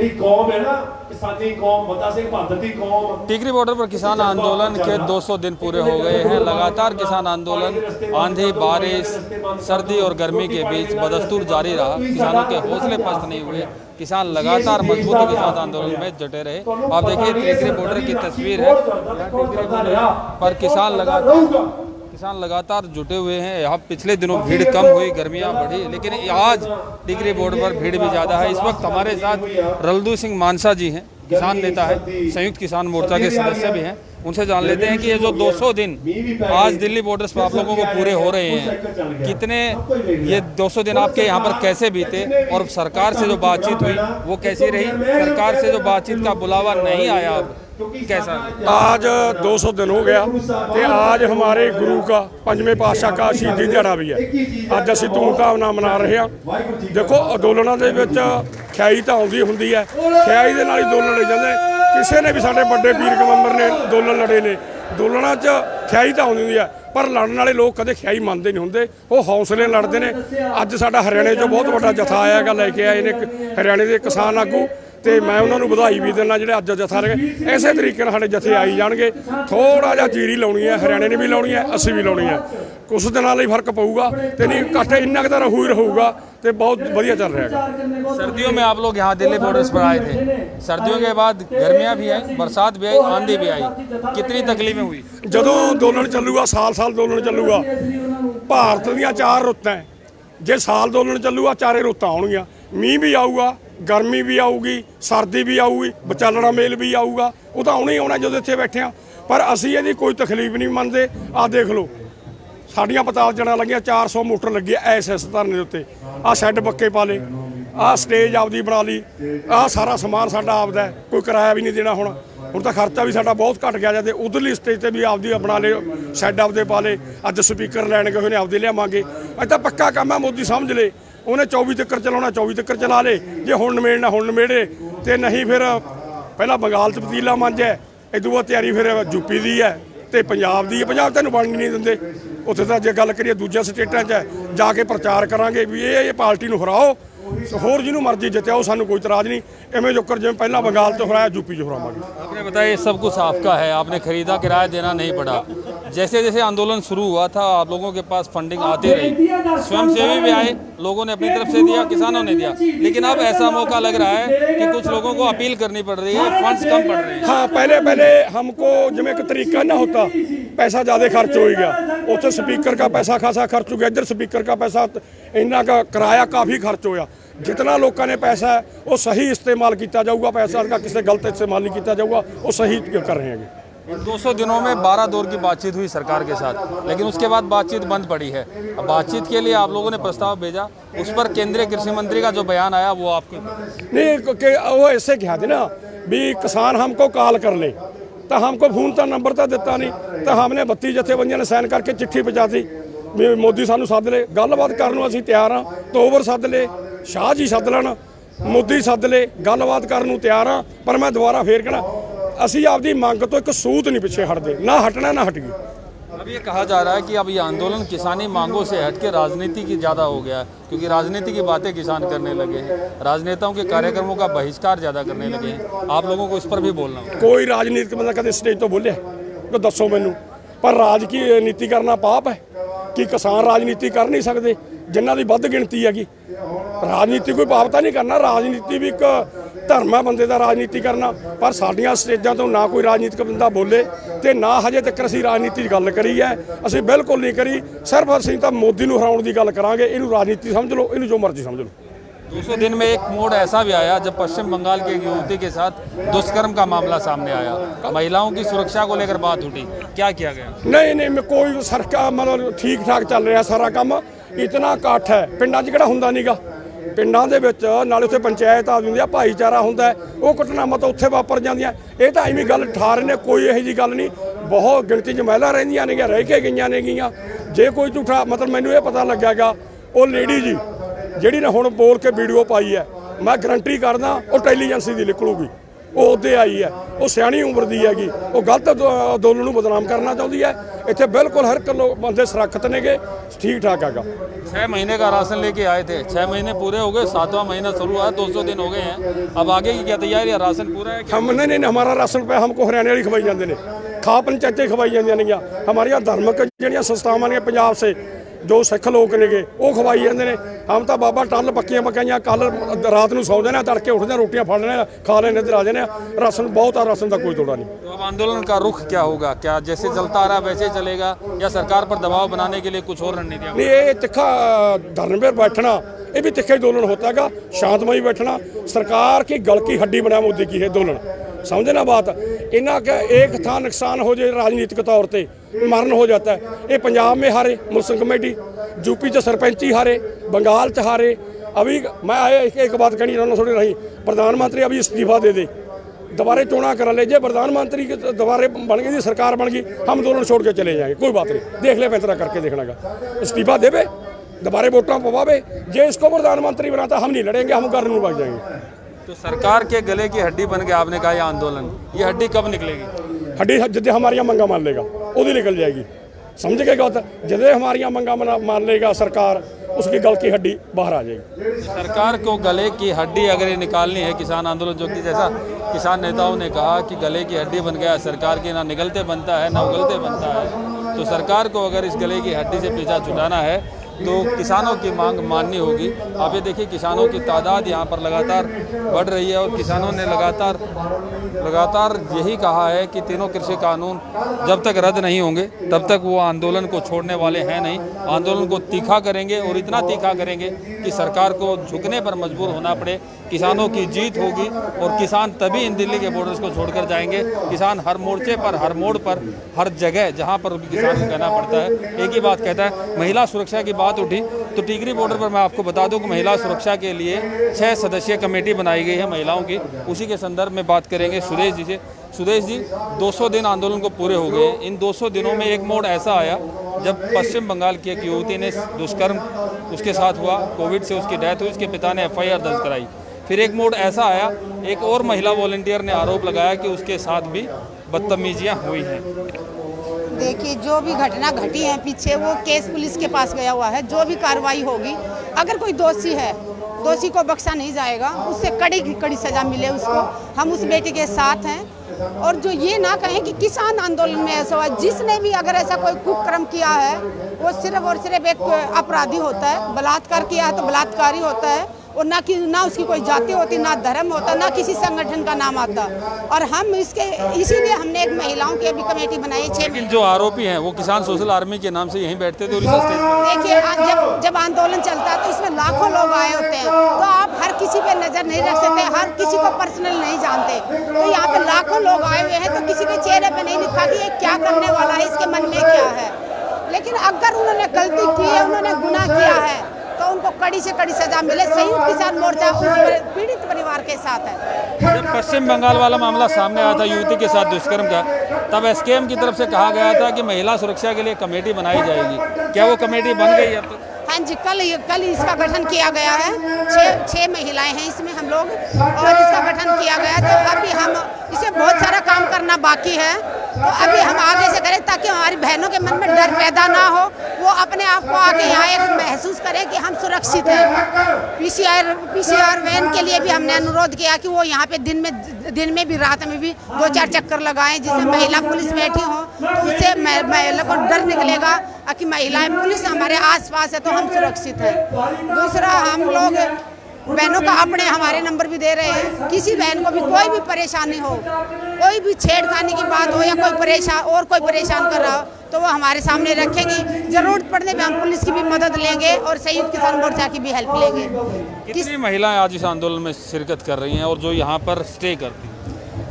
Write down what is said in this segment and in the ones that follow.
ਜਿਹੜੀ ਕੌਮ ਹੈ ਨਾ किसानी कौम बता सिंह बहादुर की कौम। टिकरी बॉर्डर पर किसान आंदोलन के 200 दिन पूरे हो गए हैं। लगातार किसान आंदोलन आंधी बारिश सर्दी और गर्मी के बीच बदस्तूर जारी रहा। किसानों के हौसले पस्त नहीं हुए। किसान लगातार मजबूती के साथ आंदोलन में जुटे रहे। आप देखिए टिकरी बॉर्डर की तस्वीर है पर किसान लगातार जुटे हुए हैं। यहाँ पिछले दिनों भीड़ कम हुई, गर्मियाँ बढ़ी, लेकिन आज टिकरी बॉर्डर पर भीड़ भी ज़्यादा है। इस वक्त हमारे साथ रलदू सिंह मानसा जी हैं, किसान नेता है, संयुक्त किसान मोर्चा के सदस्य भी हैं। उनसे जान लेते हैं कि ये जो 200 दिन आज दिल्ली बॉर्डर्स पर आप लोगों को पूरे हो रहे हैं, कितने ये 200 दिन आपके यहाँ पर कैसे बीते और सरकार से जो बातचीत हुई वो कैसी रही? सरकार से जो बातचीत का बुलावा नहीं आया अब कैसा? आज 200 दिन हो गया ਤੇ आज हमारे गुरु का पंजवें पातशाह का शहीदी दिहाड़ा भी है। ਅੱਜ ਅਸੀਂ ਧੂਮਧਾਮ ਮਨਾ ਰਹੇ ਹਾਂ। ਦੇਖੋ ਅੰਦੋਲਨਾਂ ਦੇ ਵਿੱਚ ਖਿਆਈ ਤਾਂ ਆਉਂਦੀ ਹੁੰਦੀ ਹੈ, ਖਿਆਈ ਦੇ ਨਾਲ ਹੀ ਅੰਦੋਲਨ ਲੜੇ ਜਾਂਦੇ। ਕਿਸੇ ਨੇ ਵੀ ਸਾਡੇ ਵੱਡੇ ਪੀਰ ਗਵੰਦਰ ਨੇ ਅੰਦੋਲਨ ਲੜੇ ਨੇ, ਅੰਦੋਲਨਾਂ 'ਚ ਖਿਆਈ ਤਾਂ ਆਉਂਦੀ ਹੁੰਦੀ ਹੈ ਪਰ ਲੜਨ ਵਾਲੇ ਲੋਕ ਕਦੇ ਖਿਆਈ ਮੰਨਦੇ ਨਹੀਂ ਹੁੰਦੇ, ਉਹ ਹੌਸਲੇ ਲੜਦੇ ਨੇ। ਅੱਜ ਸਾਡਾ ਹਰਿਆਣੇ 'ਚੋਂ ਬਹੁਤ ਵੱਡਾ ਜਥਾ ਆਇਆ ਹੈਗਾ, ਲੈ ਕੇ ਆਏ ਨੇ ਹਰਿਆਣੇ ਦੇ ਕਿਸਾਨ ਆਗੂ ਤੇ ਮੈਂ ਉਹਨਾਂ ਨੂੰ ਵਧਾਈ ਵੀ ਦਿੰਦਾ ਜਿਹੜੇ ਅੱਜ ਜਥਾ ਰਹੇ। ਇਸੇ ਤਰੀਕੇ ਨਾਲ ਸਾਡੇ ਜਥੇ ਆਈ ਜਾਣਗੇ। ਥੋੜਾ ਜਿਹਾ ਜੀਰੀ ਲਾਉਣੀ ਹੈ, ਹਰਿਆਣੇ ਨੇ ਵੀ ਲਾਉਣੀ ਹੈ, ਅਸੀਂ ਵੀ ਲਾਉਣੀ ਹੈ। ਕੁਝ ਦਿਨਾਂ ਲਈ ਫਰਕ ਪਊਗਾ ਤੇ नहीं इकट्ठे ਇੰਨਾ ਕੁ ਤਾਂ ਰਹੂ ਹੀ ਰਹੂਗਾ ਤੇ बहुत बढ़िया चल रहा है। सर्दियों में आप लोग यहाँ दिल्ली बॉर्डर्स पर आए थे, सर्दियों के बाद गर्मियाँ भी आई, बरसात भी आई, आंधी भी आई, कितनी तकलीफें हुई? ਜਦੋਂ ਅੰਦੋਲਨ ਚੱਲੂਗਾ ਸਾਲ ਅੰਦੋਲਨ ਚੱਲੂਗਾ। ਭਾਰਤ ਦੀਆਂ 4 ਰੁੱਤਾਂ, ਜੇ ਸਾਲ ਅੰਦੋਲਨ ਚੱਲੂਗਾ 4 ਰੁੱਤਾਂ ਆਉਣਗੀਆਂ। ਮੀਂਹ ਵੀ ਆਊਗਾ, गर्मी भी आऊगी, सर्दी भी आऊगी, विचालना मेल भी आऊगा। वो तो आना ही आना जो इत्थे बैठे हाँ। पर असी ये कोई तकलीफ नहीं मनते। आ देख लो साड़ियाँ पताल जड़ा लगियाँ, 400 मोटर लगी है SS धरने के उत्ते। आ शैड पक्के पा ले, आ स्टेज आपदी बना ली, आ सारा समान साडा आपदा है, कोई किराया भी नहीं देना। हुण तो खर्चा भी साडा बहुत घट गया। जाते उधरली स्टेज पर भी आपदी बना ले, शैड आपदे पा ले। अज स्पीकर लैन गए ने आपदे लियावांगे। अज तो पक्का काम है, मोदी समझ ले। उन्हें 24 तक चलाना 24 तक चला ले, जे हुण नमेड़ना हुण नमेड़े ते नहीं फिर पहला बंगाल च पतीला मंज है, इदू बाद तैयारी फिर यूपी दी है ते पंजाब दी है। पंजाब तैनूं बन नहीं दिंदे उत्थे तां। जे गल करिए दूजे स्टेटां च जाके प्रचार करांगे भी ये पार्टी नूं हराओ, होर जिन्हों मर्जी जित्याओ, सानूं कोई इतराज़ नहीं। इवें जोकर जिवें पहला बंगाल च हराया यूपी च हरावांगे। आपने बताया ये सब कुछ आपका है, आपने खरीदा, किराया देना नहीं पड़ा। जैसे जैसे आंदोलन शुरू हुआ था आप लोगों के पास फंडिंग आती रही, स्वयंसेवी भी आए, लोगों ने अपनी तरफ से दिया, किसानों ने दिया, लेकिन अब ऐसा मौका लग रहा है कि कुछ लोगों को अपील करनी पड़ रही है, फंड्स कम पड़ रहे हैं। हाँ, पहले हमको जिवें एक तरीका ना होता, पैसा ज़्यादा खर्च हो गया। उधर स्पीकर का पैसा खासा खर्च हो गया, इधर स्पीकर का पैसा इन्ना का किराया काफ़ी खर्च होया। जितना लोगों ने पैसा है वो सही इस्तेमाल किया जाऊगा, पैसा का किसी गलत इस्तेमाल नहीं किया जाऊगा, वो सही कर रहे हैं। 200 दिनों में 12 दौर की बातचीत हुई सरकार के साथ, लेकिन उसके बाद बातचीत बंद पड़ी है। अब बातचीत के लिए आप लोगों ने प्रस्ताव भेजा, उस पर केंद्रीय कृषि मंत्री का जो बयान आया वो आपके नहीं कि वो ऐसे कहा थी ना भी किसान हमको कॉल कर ले, तो हमको फोन तो नंबर तो दिता नहीं, तो हमने 32 जथेबंदियों ने साइन करके चिट्ठी पहुँचा दी भी मोदी सानू सद ले, गलबात करने असीं तैयार हाँ। तोवर सद ले, शाह जी सद लैन, मोदी सद ले, गलबात करने तैयार हाँ। पर मैं दोबारा फिर कहना असीं आपदी मंग तो एक सूत नहीं पिछे हटते, ना हटना ना हटिए। अब ये कहा जा रहा है कि अब ये आंदोलन किसानी मांगों से हट के राजनीति की ज़्यादा हो गया है, क्योंकि राजनीति की बातें किसान करने लगे हैं, राजनेताओं के कार्यक्रमों का बहिष्कार ज़्यादा करने लगे हैं। आप लोगों को इस पर भी बोलना होगा। कोई राजनीतिक बंदा कदे स्टेज तो बोले तो दसो मैनू, पर राज की नीति करना पाप है कि किसान राजनीति कर नहीं सकते जिन्हों की वध गिणती हैगी। राजनीति कोई पाप नहीं करना, राजनीति भी एक धर्म है बंदे का राजनीति करना। पर साडियां स्टेजां तो ना कोई राजनीतिक बंदा बोले तो ना हजे तक असीं राजनीति गल करी है, असीं बिल्कुल नहीं करी। सिर्फ असीं तां मोदी नूं हराउण दी गल करांगे। इहनूं राजनीति समझ लो, इहनूं जो मर्जी समझ लो। 200 दिन में एक मोड़ ऐसा भी आया जब पश्चिम बंगाल की एक युवती के साथ दुष्कर्म का मामला सामने आया, महिलाओं की सुरक्षा को लेकर बात उठी, क्या किया गया? नहीं कोई सरकार मतलब ठीक ठाक चल रहा सारा काम। इतना इकट्ठ है पिंडां 'च किहड़ा हुंदा नहींगा। पिंडां दे विच नाले उत्थे पंचायत आ जांदी आ, भाईचारा हुंदा है, वो घटनावां तां उत्थे वापर जांदियां। इह तां इवें गल ठा रहे ने, कोई इहो जी गल नहीं। बहुत गिणती 'च महिला रहिंदियां ने, रह के गईयां ने गईयां। जे कोई झूठा मतलब मैनूं इह पता लगेगा वो लेडी जी जिहड़ी ने हुण बोल के वीडियो पाई है, मैं गारंटी करदा वो इंटैलीजेंसी दी निकलूगी। ਉਹ ਉਹਦੇ ਆਈ ਹੈ, ਉਹ ਸਿਆਣੀ ਉਮਰ ਦੀ ਹੈਗੀ, ਉਹ ਗਲਤ ਅੰਦੋਲਨ ਨੂੰ ਬਦਨਾਮ ਕਰਨਾ ਚਾਹੁੰਦੀ ਹੈ। ਇੱਥੇ ਬਿਲकुल हर लोग बंदे सुरक्षित नेगे, ठीक ठाक हैगा। 6 महीने का राशन लेके आए थे, 6 महीने पूरे हो गए, 7वां महीना शुरू हुआ, 200 दिन हो गए हैं। अब आगे की क्या तैयारी है? राशन पूरा है? हम नहीं, हमारा राशन पे हमको हरियाणे वाली खवाई जाते हैं, खा पंचायतें खवाई जाती नहीं। हमारिया धार्मिक जड़ियाँ संस्थावां ने पंजाब से जो सिख लोग नेगे वो खवाई जाते हैं। हम तो बाबा टल पक्कियां पकाइयां, कल रात को सौंदे ने, तड़के उठते रोटियां फड़ लेने, खा लेने, इधर आ जाने। राशन बहुत आ, राशन का कोई तोड़ा नहीं। तो अब आंदोलन का रुख क्या होगा? क्या जैसे चलता आ रहा वैसे चलेगा या सरकार पर दबाव बनाने के लिए कुछ और रणनीतियाँ? नहीं, ये तिखा धरने पर बैठना, ये भी तिखा ही आंदोलन होता है। शांतमयी बैठना, सरकार की गल की हड्डी बनाया मोदी की है आंदोलन, समझे ना बात। इन्ना का एक था नुकसान हो जाए राजनीतिक तौर पर, मरण हो जाता है। ये पंजाब में हारे मुस्लिम कमेटी, यूपी च सरपंची हारे, बंगाल च हारे। अभी मैं आया एक बात कहनी चाहना थोड़ी रही, प्रधानमंत्री अभी इस्तीफा दे दे, दोबारे चोणा करा ले। जे प्रधानमंत्री दोबारे बन गई, सरकार बन गई, हम आंदोलन छोड़ के चले जाएंगे, कोई बात नहीं, देख ले पैंतरा करके देखना का। इस्तीफा देवे, दोबारे वोटा पवावे, जे इसको प्रधानमंत्री बनाता हम नहीं लड़ेंगे, हम घर में भाग जाएंगे। तो सरकार के गले की हड्डी बन के आपने कहा ये आंदोलन, ये हड्डी कब निकलेगी? हड्डी जिद्दे हमारियां मंगा मान लेगा वो निकल जाएगी, समझ गए बात। जिद्दे हमारियां मंगा मान लेगा सरकार, उसकी गल की हड्डी बाहर आ जाएगी। सरकार को गले की हड्डी अगर ये निकालनी है, किसान आंदोलन जो कि जैसा किसान नेताओं ने कहा कि गले की हड्डी बन गया सरकार की, ना निगलते बनता है ना उगलते बनता है, तो सरकार को अगर इस गले की हड्डी से पीछा छुड़ाना है तो किसानों की मांग माननी होगी। आप ये देखिए किसानों की तादाद यहाँ पर लगातार बढ़ रही है और किसानों ने लगातार यही कहा है कि तीनों कृषि कानून जब तक रद्द नहीं होंगे तब तक वो आंदोलन को छोड़ने वाले हैं नहीं। आंदोलन को तीखा करेंगे और इतना तीखा करेंगे कि सरकार को झुकने पर मजबूर होना पड़े। किसानों की जीत होगी और किसान तभी इन दिल्ली के बॉर्डर्स को छोड़कर जाएंगे। किसान हर मोर्चे पर, हर मोड़ पर, हर जगह जहाँ पर किसान को कहना पड़ता है एक ही बात कहता है। महिला सुरक्षा की बात उठी तो टिकरी बॉर्डर पर मैं आपको बता दूं कि महिला सुरक्षा के लिए 6 सदस्यीय कमेटी बनाई गई है महिलाओं की। उसी के संदर्भ में बात करेंगे सुरेश जी से। सुरेश जी, 200 दिन आंदोलन को पूरे हो गए। इन 200 दिनों में एक मोड़ ऐसा आया जब पश्चिम बंगाल की एक युवती ने दुष्कर्म उसके साथ हुआ, कोविड से उसकी डेथ हुई, उसके पिता ने FIR दर्ज कराई। फिर एक मोड़ ऐसा आया, एक और महिला वॉलंटियर ने आरोप लगाया कि उसके साथ भी बदतमीजियाँ हुई हैं। देखिए, जो भी घटना घटी है पीछे वो केस पुलिस के पास गया हुआ है। जो भी कार्रवाई होगी, अगर कोई दोषी है, दोषी को बख्शा नहीं जाएगा, उससे कड़ी की कड़ी सजा मिले उसको। हम उस बेटी के साथ हैं। और जो ये ना कहें कि किसान आंदोलन में ऐसा हुआ, जिसने भी अगर ऐसा कोई कुकर्म किया है वो सिर्फ और सिर्फ एक अपराधी होता है। बलात्कार किया है तो बलात्कारी होता है, और ना उसकी कोई जाति होती, ना धर्म होता, ना किसी संगठन का नाम आता। और हम इसीलिए हमने एक महिलाओं की अभी कमेटी बनाई 6। लेकिन जो आरोपी हैं वो किसान सोशल आर्मी के नाम से यहीं बैठते थे। देखिए, जब आंदोलन चलता है तो इसमें लाखों लोग आए होते हैं, तो आप हर किसी पे नजर नहीं रख सकते, हर किसी को पर्सनल नहीं जानते। तो यहाँ पे लाखों लोग आए हुए हैं, तो किसी के चेहरे पे नहीं लिखा कि ये क्या करने वाला है, इसके मन में क्या है। लेकिन अगर उन्होंने गलती की है, उन्होंने गुनाह किया है, तो उनको कड़ी से कड़ी सजा मिले। संयुक्त किसान मोर्चा उस पीड़ित परिवार के साथ है। जब पश्चिम बंगाल वाला मामला सामने आया था युवती के साथ दुष्कर्म का, तब SKM की तरफ से कहा गया था कि महिला सुरक्षा के लिए कमेटी बनाई जाएगी। क्या वो कमेटी बन गई अब तक? हाँ जी, कल इसका गठन किया गया है। 6 महिलाएं हैं इसमें हम लोग, और इसका गठन किया गया है। तो अभी हम इसे बहुत सारा काम करना बाकी है, तो अभी हम आगे से करें ताकि हमारी बहनों के मन में डर पैदा ना हो, वो अपने आप को आगे यहाँ एक महसूस करें कि हम सुरक्षित हैं। PCR वैन के लिए भी हमने अनुरोध किया कि वो यहाँ पे दिन में भी रात में भी 2-4 चक्कर लगाएं, जिससे महिला पुलिस बैठी हो तो उससे महिला को डर निकलेगा कि महिलाएं पुलिस हमारे आसपास है तो हम सुरक्षित हैं। दूसरा, हम लोग बहनों का अपने हमारे नंबर भी दे रहे हैं। किसी बहन को भी कोई भी परेशानी हो, कोई भी छेड़खानी की बात हो या कोई परेशान कर रहा हो, तो वो हमारे सामने रखेंगी। जरूरत पड़ने पे हम पुलिस की भी मदद लेंगे और संयुक्त किसान मोर्चा की भी हेल्प लेंगे। कितनी महिलाएं आज इस आंदोलन में शिरकत कर रही हैं और जो यहाँ पर स्टे करती हैं?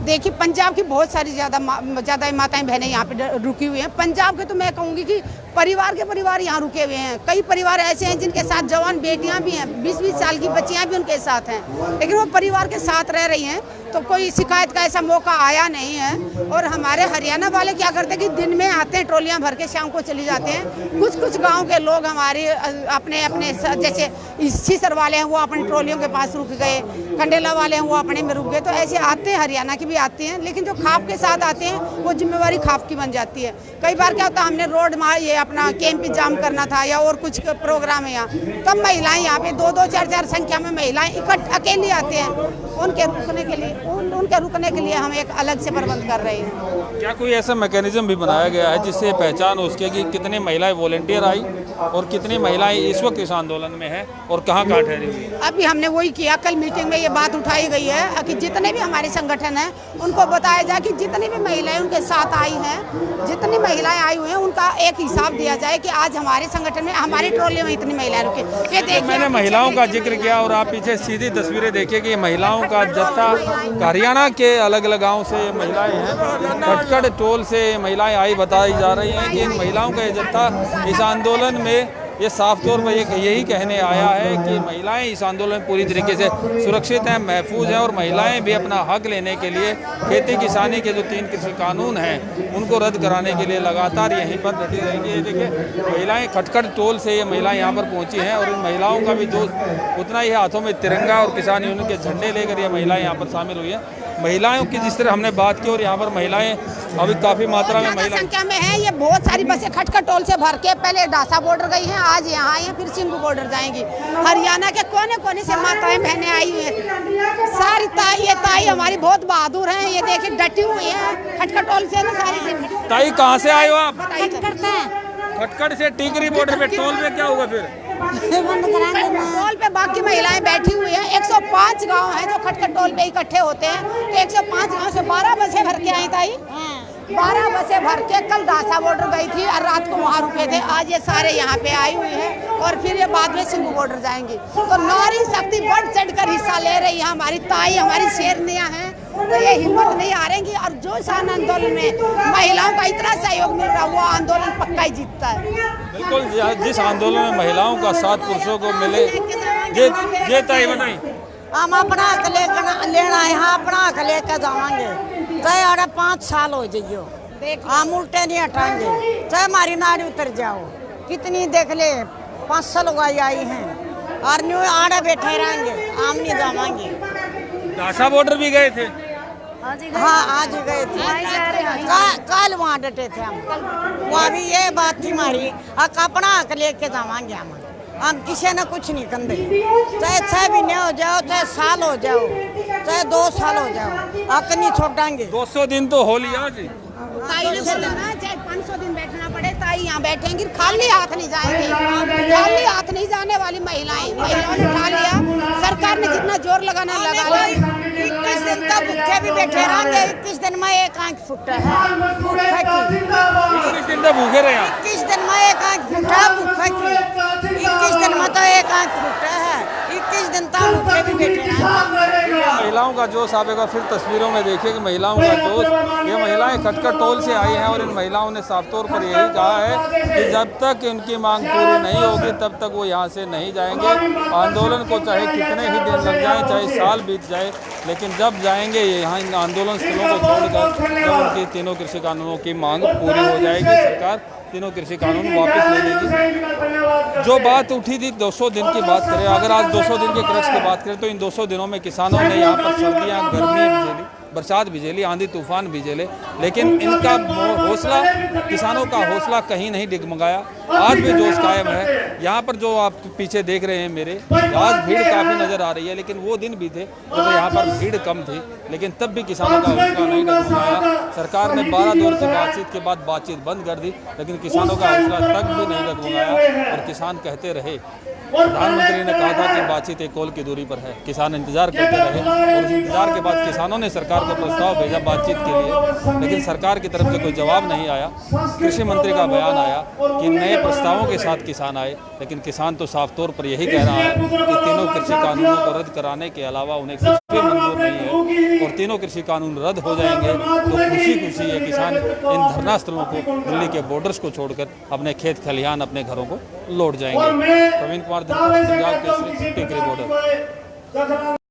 देखिए, पंजाब की बहुत सारी ज़्यादा माताएं बहनें यहाँ पे रुकी हुई हैं। पंजाब के तो मैं कहूँगी कि परिवार के परिवार यहाँ रुके हुए हैं। कई परिवार ऐसे हैं जिनके साथ जवान बेटियाँ भी हैं, 20-20 साल की बच्चियाँ भी उनके साथ हैं, लेकिन वो परिवार के साथ रह रही हैं। तो कोई शिकायत का ऐसा मौका आया नहीं है। और हमारे हरियाणा वाले क्या करते हैं कि दिन में आते हैं ट्रॉलियां भर के, शाम को चली जाते हैं। कुछ कुछ गांव के लोग हमारे अपने अपने जैसे सीसर वाले हैं वो अपनी ट्रॉलियों के पास रुक गए, कंडेला वाले हैं वो अपने में रुक गए। तो ऐसे आते हैं, हरियाणा की भी आते हैं, लेकिन जो खाप के साथ आते हैं वो जिम्मेवारी खाप की बन जाती है। कई बार क्या होता है, हमने रोड ये अपना कैंप जाम करना था या और कुछ प्रोग्राम है यहाँ, तब महिलाएं यहाँ पे 2-2, 4-4 संख्या में महिलाएं अकेली आते हैं। उनके रुकने के लिए हम एक अलग से प्रबंध कर रहे हैं। क्या कोई ऐसा मैकेनिज्म भी बनाया गया है जिससे पहचान हो उसके कि कितनी महिलाएं वॉलेंटियर आई और कितनी महिलाएं इस वक्त इस आंदोलन में है और कहाँ ठहरी हुई है? अभी हमने वही किया, कल मीटिंग में ये बात उठाई गई है कि जितने भी हमारे संगठन हैं उनको बताया जाए कि जितनी भी महिलाएं उनके साथ आई हैं, जितनी महिलाएं आई हुई हैं उनका एक हिसाब दिया जाए कि आज हमारे संगठन में, हमारी ट्रॉली में इतनी महिलाएं रुकी। ये देखिए, मैंने महिलाओं का जिक्र किया और आप पीछे सीधी तस्वीरें देखिए कि महिलाओं का जत्था हरियाणा के अलग अलग गाँव से महिलाएं हैं, खटखड़ टोल से महिलाएं आई बताई जा रही हैं कि इन महिलाओं का ये जत्था इस आंदोलन में ये साफ तौर पर यही कहने आया है कि महिलाएं इस आंदोलन में पूरी तरीके से सुरक्षित हैं, महफूज हैं और महिलाएं भी अपना हक लेने के लिए खेती किसानी के जो 3 कृषि कानून हैं उनको रद्द कराने के लिए लगातार यहीं पर डटी रहेंगी। ये देखिए महिलाएं खटखड़ टोल से ये महिलाएं यहाँ पर पहुँची हैं और इन महिलाओं का भी जो उतना ही हाथों में तिरंगा और किसान यूनियन के झंडे लेकर ये महिलाएं यहाँ पर शामिल हुई हैं। महिलाओं की जिस तरह हमने बात की और यहाँ पर महिलाएं अभी काफ़ी मात्रा में महिला संख्या में है। ये बहुत सारी बसें खटखड़ टोल से भर के पहले डासा बॉर्डर गई हैं, आज यहाँ आई हैं, फिर सिंघू बॉर्डर जाएंगी। हरियाणा के कोने कोने से माताएं बहनें आई हुई हैं। सारी ये ताई हमारी बहुत बहादुर हैं। ये देखिए डटी हुई है खटखड़ टोल से ना सारी। ताई कहाँ से आए हो आप? करते हैं खटखड़ से टिकरी बॉर्डर पे। टोल पे क्या होगा फिर? टोल पे बाकी महिलाएं बैठी हुई हैं। 105 गांव हैं जो खटखड़ टोल पे इकट्ठे होते हैं। तो 105 गांव से 12 बसें भर के आई ताई, 12 बसें भर के कल डासा बॉर्डर गई थी और रात को वहाँ रुके थे। आज ये सारे यहाँ पे आई हुई हैं और फिर ये बाद में सिंघू बॉर्डर जाएंगी। तो नारी शक्ति बढ़ चढ़ कर हिस्सा ले रही है। हमारी ताई, हमारी शेरनियाँ हैं, तो ये हिम्मत नहीं हारेंगी। और जो किसान आंदोलन में महिलाओं का इतना सहयोग मिल रहा है वो आंदोलन पक्का ही जीतता है। बिल्कुल, जिस आंदोलन में महिलाओं का साथ पुरुषों को मिले, ये ताई बताई हम अपना हक लेना यहाँ अपना हक लेकर जावांगे। चाहे अरे 5 साल हो जाइयो, हम उल्टे नहीं हटाएंगे। चाहे हमारी नारी उतर जाओ, कितनी देख ले 500 लोग आई हैं और न्यू आड़े बैठे रहेंगे, हम नहीं जावांगे। डासा बॉर्डर भी गए थे? हाँ आज ही गए थे, कल वहाँ डटे थे हम। वहाँ भी ये बात थी हमारी, अपना हक लेके जावांगे। हम किसी ने कुछ नहीं कंदे, चाहे 6 महीने हो जाओ, चाहे साल हो जाओ, चाहे 2 साल हो जाओ, हक नहीं छोड़ेंगे। 200 दिन तो हो लिया जी। ताई ने बोला ना चाहे 500 दिन बैठना पड़े, ताई यहाँ बैठेंगी, खाली हाथ नहीं जाएंगी। खाली हाथ नहीं जाने वाली महिलाओं ने उठा लिया। सरकार ने जितना जोर लगाना लगा लिया। 21 दिन तक भूखे भी बैठे रहेंगे। 21 दिन में एक आंख फुटा है भूखे की। 21 दिन तक भूखे रहे? 21 दिन में एक आंख फुटा भूखे की। 21 दिन में तो एक आंख फुटा है। 21 दिन तक भूखे भी बैठे रहेंगे। महिलाओं का जोश आप एक बार फिर तस्वीरों में देखिए कि महिलाओं का जोश। ये महिलाएं खटखड़ टोल से आई हैं और इन महिलाओं ने साफ तौर पर यही कहा है कि जब तक इनकी मांग पूरी नहीं होगी तब तक वो यहाँ से नहीं जाएंगे। आंदोलन को चाहे कितने ही दिन लग जाएं, चाहे साल बीत जाए, लेकिन जब जाएंगे ये यहाँ इन आंदोलन स्थलों को छोड़कर जब उनकी 3 कृषि कानूनों की मांग पूरी हो जाएगी, सरकार 3 कृषि कानून वापस ले लेगी। जो बात उठी थी 200 दिन की बात करें, अगर आज 200 दिन के क्रक्स की बात करें तो इन 200 दिनों में किसानों ने यहाँ पर सर्दियाँ, गर्मी भी झेली, बरसात भी झेली, आंधी तूफान भी झेले, लेकिन इनका हौसला, किसानों का हौसला कहीं नहीं डगमगाया। आज भी जोश कायम है। यहाँ पर जो आप पीछे देख रहे हैं मेरे, आज भीड़ काफ़ी नज़र आ रही है, लेकिन वो दिन भी थे जब यहाँ पर भीड़ कम थी, लेकिन तब भी किसानों का हौसला नहीं डगमगाया। सरकार ने 12 दौर की बातचीत के बाद बातचीत बंद कर दी, लेकिन किसानों का हौसला तक भी नहीं डगमगाया और किसान कहते रहे। प्रधानमंत्री ने कहा था कि बातचीत एक कॉल की दूरी पर है। किसान इंतजार करते रहे और उस इंतजार के बाद किसानों ने सरकार को प्रस्ताव भेजा बातचीत के लिए, लेकिन सरकार की तरफ से कोई जवाब नहीं आया। कृषि मंत्री का बयान आया कि नए प्रस्तावों के साथ किसान आए, लेकिन किसान तो साफ तौर पर यही कह रहा है कि 3 कृषि कानूनों को रद्द कराने के अलावा उन्हें कुछ भी मंजूर नहीं है और 3 कृषि कानून रद्द हो जाएंगे तो खुशी ये किसान इन धरना स्थलों को, दिल्ली के बॉर्डर्स को छोड़कर अपने खेत खलिहान, अपने घरों को लौट जाएंगे। प्रवीण कुमार, पंजाब केसरी, टिकरी बॉर्डर।